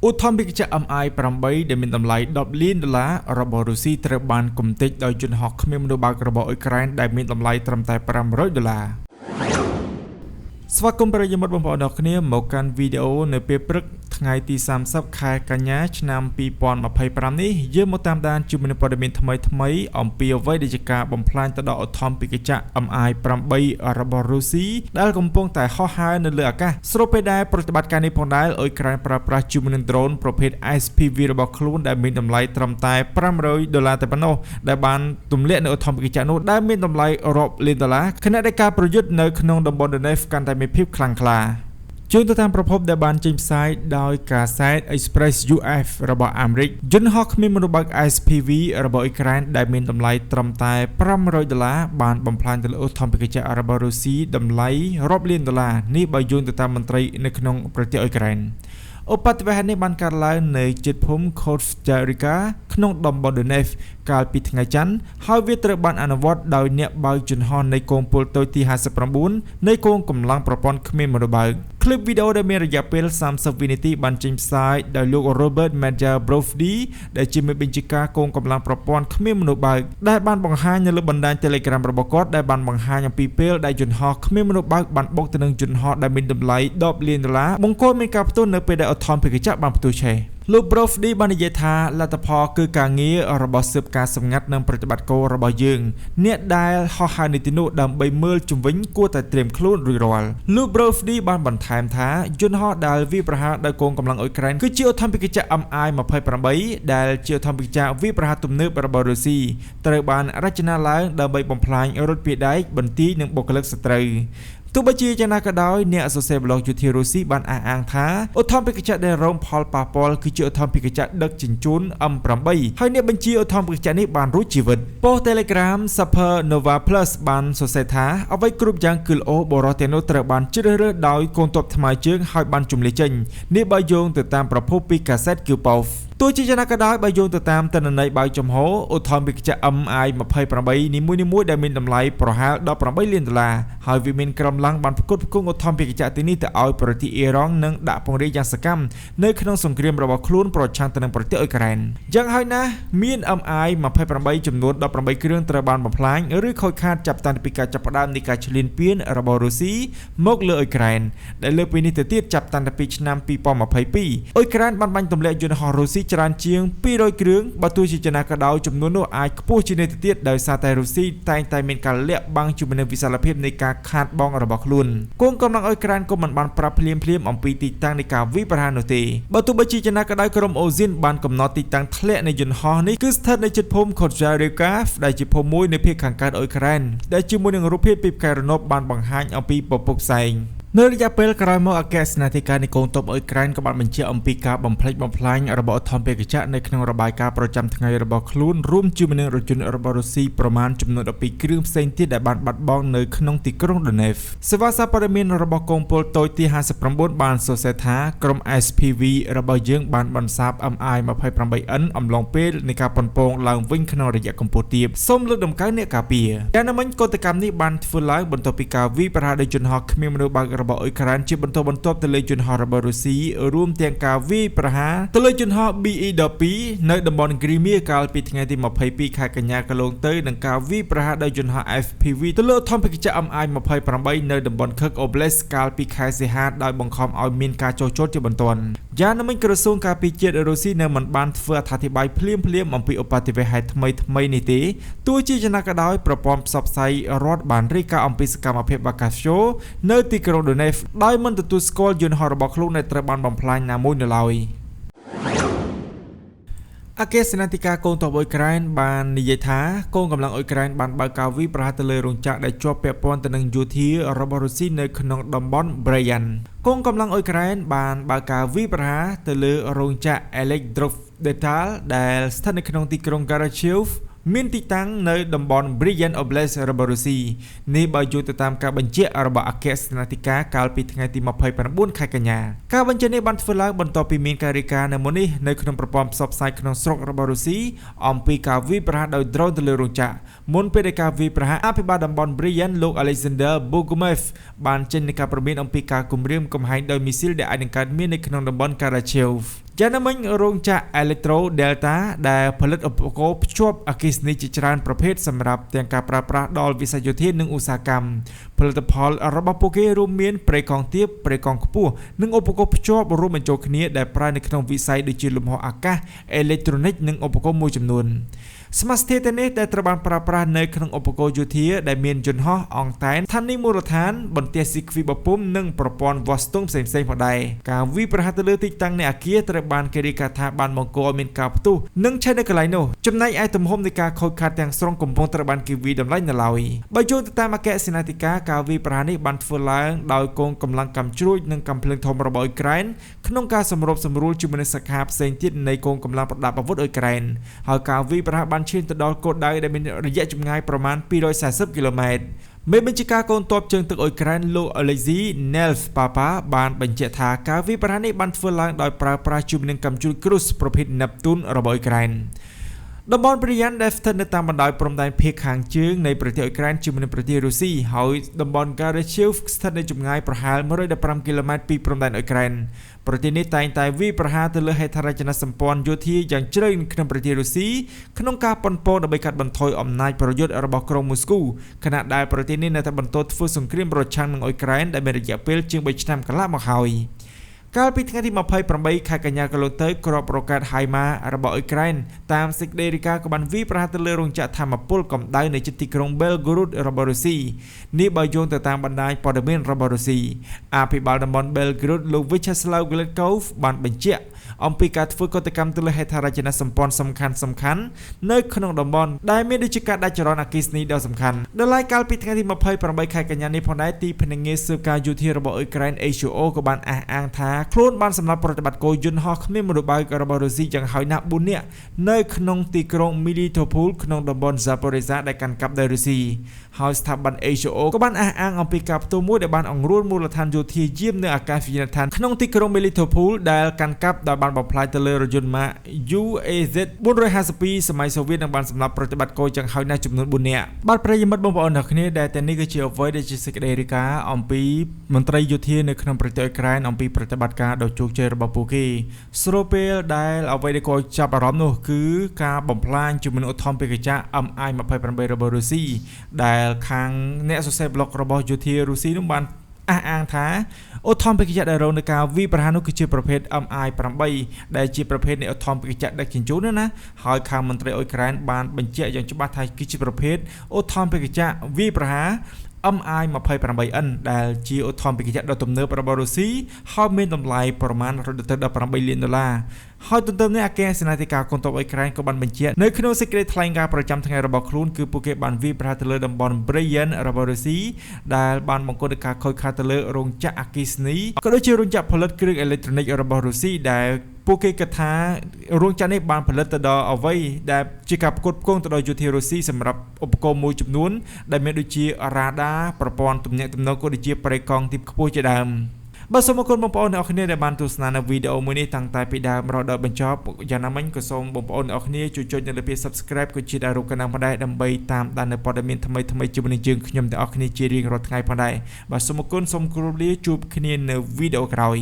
ឧទ្ធម្ភាគចក្រ MI8 ដែលមានតម្លៃ$10 លានរបស់រុស្ស៊ីត្រូវបានគំទេចដោយយន្តហោះគ្មានមនុស្សបើករបស់អ៊ុយក្រែនដែលមានតម្លៃត្រឹមតែ$500 ស្វាគមន៍ប្រិយមិត្តបងប្អូនអរគ្នាមកកាន់វីដេអូនៅពេលព្រឹកថ្ងៃទី30ខែកញ្ញាឆ្នាំ2025នេះយើងមកតាមដានជំនួយព័ត៌មានថ្មីអំពីអ្វីដែលជាការបំផ្លាញទៅដល់ឧទ្ធម្ភាគចក្រ MI8 របស់រុស្ស៊ីដែលកំពុងតែហោះហើរនៅលើអាកាសស្របពេលដែលប្រតិបត្តិការនេះផងដែរអ៊ុយក្រែនប្រើប្រាស់ជាមួយនឹងដ្រូនប្រភេទ SPV របស់ខ្លួនដែលមានតម្លៃត្រឹមតែ$500តែប៉ុណ្ណោះដែលបានទម្លាក់នៅឧទ្ធម្ភាគចក្រនោះដែលមានតម្លៃរាប់លាន$ខណៈដែលការប្រយុទ្ធនៅក្នុងតំបន់ Donetsk កាន់តែមានភាពខ្លាំងក្លាជួនទៅតាមប្រភពដែលបានចេញផ្សាយដោយកាសែត Express UF របស់អាមេរិកយន្តហោះគ្មានមនុស្សបើក SPV របស់អ៊ុយក្រែនដែលមានតម្លៃត្រឹមតែ$500បានបំផ្លាញទៅលើឧទ្ធម្ភាគចក្ររបស់រុស្ស៊ីតម្លៃរាប់លាន$នេះបើយោងទៅតាមមន្ត្រីនៅក្នុងប្រទេសអ៊ុយក្រែនឧបទ្ទវហេតុនេះបានកើតឡើងនៅជិតភូមិ Kovjarivka ក្នុងតំបន់ Donetsk កាលពីថ្ងៃច័ន្ទហើយវាត្រូវបានអនុវត្តដោយអ្នកបើកយន្តហោះនៃកងពលតូចទី59នៃកងកម្លាំងប្រព័ន្ធគ្មានមនុស្សបើកคลิปវីដេអូដែលមានរយៈពេល30វិនាទីបានចេញផ្សាយដោយលោក Robert Mayer-Brovdy ដែលជាមេបញ្ជាការកងកម្លាំងប្រព័ន្ធគ្មានមនុស្សបើកដែលបានបង្ហាញនៅលើបណ្ដាញ Telegram របស់គាត់ដែលបានបង្ហាញអំពីពេលដែលយន្តហោះគ្មានមនុស្សបើកបានបុកទៅនឹងយន្តហោះដែលមានតម្លៃ$10 លានបង្កមានការផ្ទុះនៅពេលដែលឧទ្ធម្ភាគចក្របានផ្ទុះឆេះលោក Brovdy បាននិយាយថាលទ្ធផលគឺការងាររបស់ស៊ើបការសម្ងាត់និងប្រតិបត្តិការរបស់យើងអ្នកដែលហោះហើរនៅទីនោះដើម្បីមើលជំវិញគួរតែត្រៀមខ្លួនរួចរាល់លោក Brovdy បានបន្ថែមថាយន្តហោះដែលវាប្រហារដោយកងកម្លាំងអ៊ុយក្រែនគឺជាឧទ្ធម្ភាគចក្រ MI28 ដែលជាឧទ្ធម្ភាគចក្រវាប្រហារទំនើបរបស់រុស្ស៊ីត្រូវបានរចនាឡើងដើម្បីបំផ្លាញរថពាដែកបន្ទាយនិងបុគ្គលិកសត្រូវទោះបីជាយ៉ាងណាក៏ដោយអ្នកសរសេរប្លុកយោធារុស្ស៊ីបានអះអាងថាឧទ្ធម្ភាគចក្រដែលរងផលប៉ះពាល់គឺជាឧទ្ធម្ភាគចក្រដឹកជញ្ជូន M8 ហើយអ្នកបញ្ជាឧទ្ធម្ភាគចក្រនេះបានរួចជីវិតប៉ុស្តិ៍ Telegram Supernova Plus បានសរសេរថាអ្វីគ្រប់យ៉ាងគឺល្អបរិសុទ្ធទាំងនោះត្រូវបានជ្រើសរើសដោយកងទ័ពថ្មើរជើងហើយបានជំនះចេញនេះបើយោងទៅតាមប្រភពពីកាសែត Qpovទោះជាយ៉ាងណាក៏ដោយបើយោងទៅតាមទិន្នន័យបើកចំហឧទ្ធម្ភាគចក្រ MI28 នីមួយៗដែលមានតម្លៃប្រហែល$18 លានហើយវាមានក្រុមឡើងបានផ្គត់ផ្គង់ឧទ្ធម្ភាគចក្រទីនេះទៅឲ្យប្រទេសអ៊ីរ៉ង់និងដាក់ពង្រាយយ៉ាងសកម្មនៅក្នុងសង្គ្រាមរបស់ខ្លួនប្រឆាំងទៅនឹងប្រទេសអ៊ុយក្រែនយ៉ាងហើយណាស់មាន MI28 ចំនួន18គ្រឿងត្រូវបានបំផ្លាញឬខូចខាតចាប់តាំងពីការចាប់ផ្ដើមនៃការឈ្លានពានរបស់រុស្ស៊ីមកលើអ៊ុយក្រែនដែលលើពីនេះទៅទៀតចាប់តាំងពីឆ្នាំ2022អ៊ុយក្រែនបានបាញ់ទម្លាក់យន្តហោះរុស្ស៊ីច្រើនជាង200គ្រឿងបើទោះជាយ៉ាងណាក៏ដោយចំនួននោះអាចខ្ពស់ជាងនេះទៅទៀតដោយសារតែរុស្ស៊ីតែងតែមានការលាក់បាំងជាមួយនឹងវិសាលភាពនៃការខាតបង់របស់ខ្លួនកងកម្លាំងអ៊ុយក្រែនក៏មិនបានប្រាប់ភ្លាមអំពីទីតាំងនៃការវាយប្រហារនោះទេបើទោះបីជាយ៉ាងណាក៏ដោយក្រុមអូស៊ីនបានកំណត់ទីតាំងធ្លាក់នៃយន្តហោះនេះគឺស្ថិតនៅជិតភូមិ Kovjarivka ដែលជាភូមិមួយនៅភាគខាងកើតអ៊ុយក្រែនដែលជាមួយនឹងរូបភាពពីផ្កាយរណបបានបង្ហាញអំពីពពកផ្សែងនៅរយៈពេលក្រោយមកអគ្គសេនាធិការនៃកងទ័ពអ៊ុយក្រែនក៏បានបញ្ជាក់អំពីការបំផ្លិចបំផ្លាញរបស់ឧទ្ធម្ភាគចក្រនៅក្នុងរបាយការណ៍ប្រចាំថ្ងៃរបស់ខ្លួនរួមជាមួយនឹងរថយន្តរបស់រុស្ស៊ីប្រមាណចំនួន12គ្រឿងផ្សេងទៀតដែលបានបាត់បង់នៅក្នុងទីក្រុង Donetsk សេវាសារព័ត៌មានរបស់កងពលតូចទី59បានសរសេរថាក្រុម SPV របស់យើងបានបន្សាប MI28N អំឡុងពេលនៃការប៉ុនប៉ងឡើងវិញក្នុងរយៈកម្ពស់ទាបសូមលើកដំកើងអ្នកការពារយ៉ាងណាមិញកតកម្មនេះបានធ្វើឡើងបន្ទាប់ពីការវាយប្រហារដោយយន្តហោះគ្មានមនុស្សបើករបស់អ៊ុយក្រែនជាបន្តបន្ទាប់ទៅលើយន្តហោះរបស់រុស្ស៊ីរួមទាំងការវាយប្រហារទៅលើយន្តហោះ BE-12 នៅតំបន់ Crimea កាលពីថ្ងៃទី22ខែកញ្ញាកន្លងទៅនិងការវាយប្រហារដោយយន្តហោះ FPV ទៅលើឧទ្ធម្ភាគចក្រ MI28 នៅតំបន់ Kherson Oblast កាលពីខែសីហាដោយបង្ខំឲ្យមានការចោទជាបន្ទាន់យ៉ាងណាមិញក្រសួងការពារជាតិរុស្ស៊ីនៅមិនបានធ្វើអត្ថាធិប្បាយភ្លាមអំពីឧបទ្ទវហេតុថ្មីនេះទេទោះជាយ៉ាងណាក៏ដោយប្រព័ន្ធផ្សព្វផ្សាយរដ្ឋបានរាយការណ៍អំពីសកម្មភាពបាកាស្យូនៅទីក្រុង Donetsk ដោយមិនទទួលស្គាល់យន្តហោះរបស់ខ្លួនដែលត្រូវបានបំផ្លាញណាមួយនៅឡើយអគ្គសេនាធិការកងទ័ពអ៊ុយក្រែនបាននិយាយថាកងកម្លាំងអ៊ុយក្រែនបានបើកការវាយប្រហារទៅលើរោងចក្រដែលជាប់ពាក់ព័ន្ធទៅនឹងយោធារបស់រុស្ស៊ីនៅក្នុងតំបន់ Bryansk កងកម្លាំងអ៊ុយក្រែនបានបើកការវាយប្រហារទៅលើរោងចក្រ Elektrodetail ដែលស្ថិតនៅក្នុងទីក្រុង Karachev មានទីតាំងនៅតំបន់ Bryansk Oblast របស់រុស្ស៊ីនេះបើយោងទៅតាមការបញ្ជាក់របស់អគ្គសេនាធិការកាលពីថ្ងៃទី29ខែកញ្ញាការបញ្ជាក់នេះបានធ្វើឡើងបន្ទាប់ពីមានការរាយការណ៍នៅមុននេះនៅក្នុងប្រព័ន្ធផ្សព្វផ្សាយក្នុងស្រុករបស់រុស្ស៊ីអំពីការវាយប្រហារដោយដ្រូនទៅលើរោងចក្រមុនពេលដែលការវាយប្រហារអភិបាលតំបន់ Bryansk លោក Alexander Bogumev បានចេញនៃការព្រមានអំពីការគំរាមកំហែងដោយមីស៊ីលដែលអាចនឹងកើតមាននៅក្នុងតំបន់ Karachev យ៉ាងណាមិញរោងចក្រ Electro Delta ដែលផលិតឧបករណ៍ភ្ជាប់អគ្គិសនីជាច្រើនប្រភេទសម្រាប់ទាំងការប្រើប្រាស់ដល់វិស័យយោធានិងឧស្សាហកម្មផលិតផលរបស់ពួកគេរួមមានប្រេកង់ទាបប្រេកង់ខ្ពស់និងឧបករណ៍ភ្ជាប់រួមបញ្ចូលគ្នាដែលប្រើនៅក្នុងវិស័យដូចជាលំហអាកាសអេឡិចត្រូនិកនិងឧបករណ៍មួយចំនួនស្មារតីទាំងនេះដែលត្រូវបានប្រើប្រាស់នៅក្នុងឧបករណ៍យោធាដែលមានយន្តហោះអង់តែនស្ថានីយមូលដ្ឋានបន្ទះស៊ីគ្វីបពុំនិងប្រព័ន្ធវាស់ស្ទង់ផ្សេងៗផងដែរការវិប្រហាទៅលើទីតាំងនៃអគារត្រូវបានគេរាយការណ៍ថាបានបង្កឲ្យមានការផ្ទុះនិងឆេះនៅកន្លែងនោះចំណែកឯទំហំនៃការខូចខាតទាំងស្រុងកំពុងត្រូវបានគេវិតម្លៃនៅឡើយបើយោងទៅតាមអគ្គសេនាធិការការវិប្រហានេះបានធ្វើឡើងដោយកងកម្លាំងកាំជ្រួចនិងកាំភ្លើងធំរបស់អ៊ុយក្រែនក្នុងការសម្របសម្រួលជាមួយនឹងសក្ខាផ្សេងទៀតនៃកងកម្លាំងប្រដាប់អាវុធអ៊ុយក្រែនហើយការវិប្រហាបានឈានទៅដល់គោលដៅដែលមានរយៈចម្ងាយប្រមាណ240គីឡូម៉ែត្រមេបញ្ជាការកងទ័ពជើងទឹកអ៊ុយក្រែនលោក Alexei Neves-Papa បានបញ្ជាក់ថាការវាយប្រហារនេះបានធ្វើឡើងដោយប្រើប្រាស់ជាមួយនឹងកាំជ្រួច Cruise ប្រភេទ Neptune របស់អ៊ុយក្រែនតំបន់ព្រីយ៉ានដែលស្ថិតនៅតាមបណ្ដោយព្រំដែនភាគខាងជើងនៃប្រទេសអ៊ុយក្រែនជាមួយនឹងប្រទេសរុស្ស៊ីហើយតំបន់ Garyshev ស្ថិតនៅចម្ងាយប្រហែល115គីឡូម៉ែត្រពីព្រំដែនអ៊ុយក្រែនប្រទេសនេះតែងតែវាយប្រហារទៅលើហេដ្ឋារចនាសម្ព័ន្ធយោធាយ៉ាងជ្រៅក្នុងប្រទេសរុស្ស៊ីក្នុងការប៉ុនប៉ងដើម្បីកាត់បន្ថយអំណាចប្រយុទ្ធរបស់ក្រុងមូស្គូខណៈដែលប្រទេសនេះនៅតែបន្តធ្វើសង្គ្រាមប្រឆាំងនឹងអ៊ុយក្រែនដែលមានរយៈពេលជាង3ឆ្នាំកន្លះមកហើយកាលពីថ្ងៃទី28ខែកញ្ញាកន្លងទៅក្របរ៉ុកែត HIMARS របស់អ៊ុយក្រែនតាមសេចក្តីរាយការណ៍ក៏បានវាយប្រហារទៅលើរោងចក្រថាមពលកម្ដៅនៅជិតទីក្រុង Belgorod របស់រុស្ស៊ីនេះបើយោងទៅតាមបណ្ដាញព័ត៌មានរបស់រុស្ស៊ីអភិបាលតំបន់ Belgorod លោក Vyacheslav Gladkov បានបញ្ជាក់អំពីការធ្វើកតកម្មទៅលើហេដ្ឋារចនាសម្ព័ន្ធសំខាន់ៗនៅក្នុងតំបន់ដែលមានដូចជាការដាច់ចរន្តអគ្គិសនីដ៏សំខាន់ដល់ឡែកកាលពីថ្ងៃទី28ខែកញ្ញានេះផងដែរទីភ្នាក់ងារស៊ើបការយោធារបស់អ៊ុយក្រែន HO ក៏បានអះអាងថាខ្លួនបានសម្លាប់ប្រតិបត្តិការយន្តហោះគ្មានមនុស្សបើករបស់រុស្ស៊ីយ៉ាងហោចណាស់4នាក់នៅក្នុងទីក្រុង Melitopol ក្នុងតំបន់ Zaporizhzhia ដែលកាន់កាប់ដោយរុស្ស៊ីហើយស្ថាប័ន HO ក៏បានអះអាងអំពីការផ្ទុះមួយដែលបានអង្រួលមូលដ្ឋានយោធាយាមនៅអាកាសយានដ្ឋានក្នុងទីក្រុង Melitopol ដែលកាន់កាប់ដោយបានបំផ្លាញទៅលើរថយន្តម៉ាក UAZ 452សម័យសូវៀតនិងបានសម្លាប់ប្រតិបត្តិការយ៉ាងហោចណាស់ចំនួន4នាក់បាទប្រិយមិត្តបងប្អូនអ្នកគ្នាដែលតែនេះគឺជាអ្វីដែលជាសេចក្តីរាយការណ៍អំពីមន្ត្រីយោធានៅក្នុងប្រទេសអ៊ុយក្រែនអំពីប្រតិបត្តិការដ៏ជោគជ័យរបស់ពួកគេស្របពេលដែលអ្វីដែលគាត់ចាប់អារម្មណ៍នោះគឺការបំផ្លាញជាមួយនឹងឧទ្ធម្ភាគចក្រ Mi-28 របស់រុស្ស៊ីដែលខាងអ្នកសរសេរប្លុករបស់យោធារុស្ស៊ីនោះបានអះអាងថាឧទ្ធម្ភាគចក្រដែលរងនៅការវាយប្រហារនោះគឺជាប្រភេទ Mi-8 ដែលជាប្រភេទនៃឧទ្ធម្ភាគចក្រដឹកជញ្ជូនណាហើយខាងមន្ត្រីអ៊ុយក្រែនបានបញ្ជាក់យ៉ាងច្បាស់ថាគឺជាប្រភេទឧទ្ធម្ភាគចក្រវាយប្រហារMi-28N ដែលជាឧទ្ធម្ភាគចក្រដ៏ទំនើបរបស់រុស្ស៊ីហើយមានតម្លៃប្រមាណរហូតដល់18លានដុល្លារហើយទន្ទឹមនេះអគ្គសេនាធិការកងទ័ពអ៊ុយក្រែនក៏បានបញ្ជាក់នៅក្នុងសេចក្តីថ្លែងការណ៍ប្រចាំថ្ងៃរបស់ខ្លួនគឺពួកគេបានវាយប្រហារទៅលើតំបន់ Bryansk របស់រុស្ស៊ីដែលបានបង្កទៅការខូចខាតទៅលើរោងចក្រអគ្គិសនីក៏ដូចជារោងចក្រផលិតគ្រឿងអេឡិចត្រូនិករបស់រុស្ស៊ីដែលពួកគេគិតថារោងចក្រនេះបានផលិតទៅដល់អ្វីដែលជាការផ្គត់ផ្គង់ទៅដល់យោធារុស្ស៊ីសម្រាប់ឧបករណ៍មួយចំនួនដែលមានដូចជារ៉ាដាប្រព័ន្ធទំនាក់ទំនងក៏ដូចជាប្រេកង់ទីខ្ពស់ជាដើមបាទសូមអរគុណបងប្អូនអ្នកនរគ្នាដែលបានទស្សនានៅវីដេអូមួយនេះតាំងតែពីដើមរហូតដល់បញ្ចប់យ៉ាងណាមិញក៏សូមបងប្អូនអ្នកនរគ្នាជួយចុចនៅលើពាក្យ Subscribe ក៏ជារូបកណ្ដឹងផងដែរដើម្បីតាមដាននៅព័ត៌មានថ្មីៗជាមួយនឹងយើងខ្ញុំទាំងអស់គ្នាជារៀងរាល់ថ្ងៃផងដែរបាទសូមអរគុណសូមគោរពលាជួបគ្នានៅវីដេអូក្រោយ